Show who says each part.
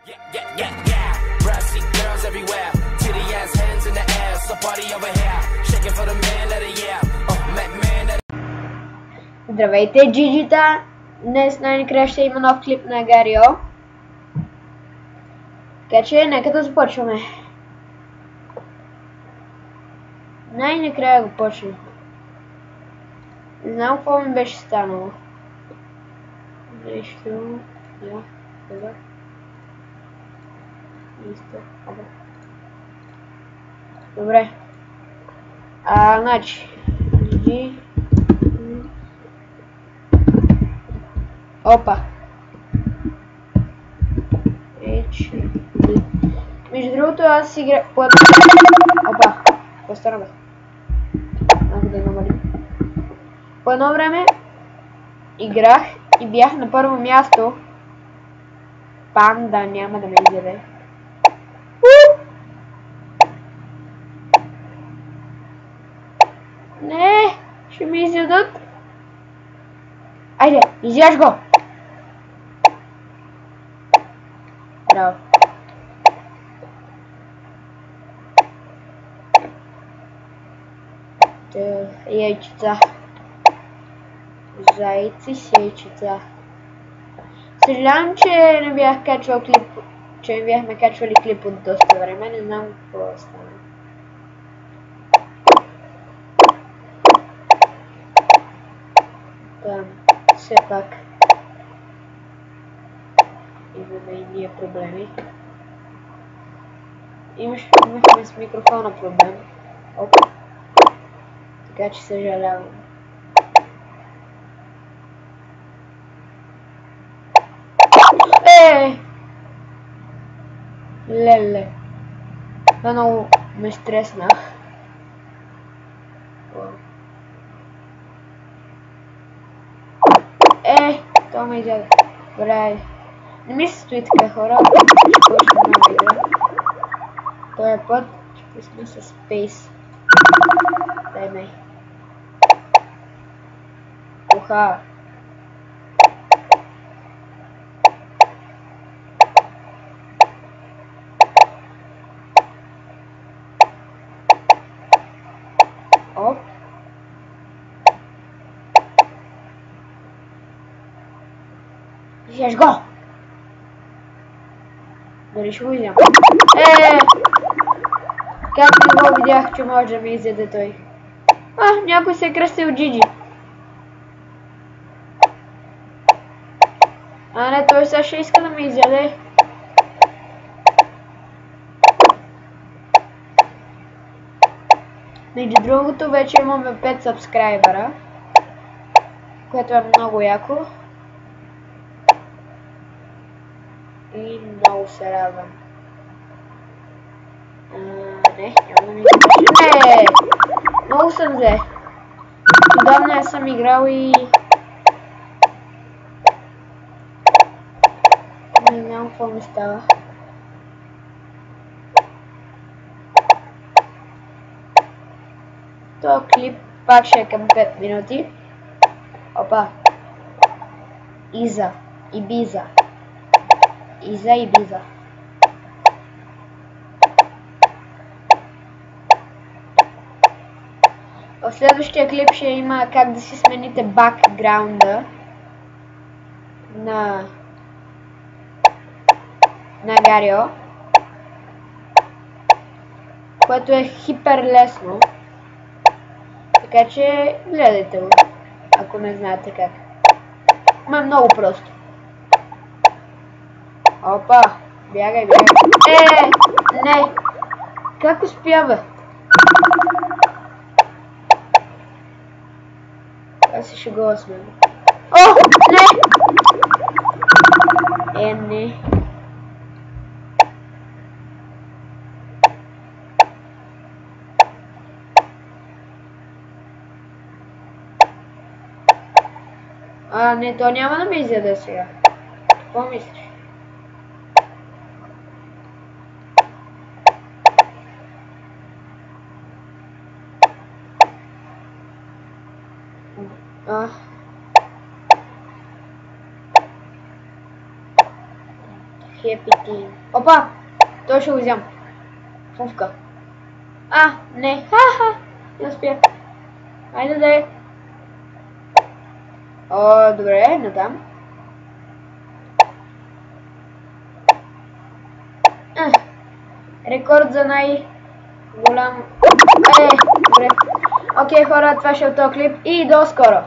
Speaker 1: Yeah. Brassy girls everywhere. Titty ass hands in the air. So party over here. Shaking for the man, let it yeah. Man, let it...
Speaker 2: Здравейте, джиджита! Днес най-накрая ще има нов клип на Гарио. Така че, нека да започваме. Най-накрая го почнахме. Не знам какво ми беше станало. Нещо... Да, това. Добре. Значи... Опа. Между другото аз играх... Опа. Какво стана бе? Малко да намалим. По едно време играх и бях на първо място. Панда няма да ме изяде. Не, ще ме изядат. Айде, изяж го! Браво. Яйчица. Зайци с яйчица. Съжалявам, че не бях качвал клип, че не бяхме качвали клип от доста време, не знам какво стана. Да, все пак имаме и ние проблеми. Имахме с микрофона проблем. Оп. Така че съжалявам. Леле. Това много ме стреснах. Това ме изяде. Добре. Не ми се стои така, хора. Ще почна нова игра. Този път ще пусна с Space. Дай ме. Уха. Оп. Взеш го! Дали ще го изям? Как не го видях, че може да ме изяде той? Някой се е кръстил Джиджи. Не, той сега ще иска да ме изяде. Между другото, вече имаме 5 сабскрайбера, което е много яко. И много се радвам. Не, няма да ми изяде. Не! Много съм взе. Отдавна я съм играл и... Не знам какво ми става. Този клип пак ще е към 5 минути. Опа. Иза. Ибиза. Иза и Биза. В следващия клип ще има как да си смените бакграунда на Гарио, което е хипер лесно. Така че гледайте го, ако не знаете как. Ма е много просто. Опа, бягай. Не! Как успя, бе? Аз се шегува с мен. Не! Не. Не, то няма да ме изяде сега. Какво мислиш? Happy Team. Опа! Той ще го взям. Фувка. Не. Ха-ха! Не успя. Айде да е. Добре, натам. Рекорд за най-голям... добре. Окей, хора, това ще е този клип и до скоро!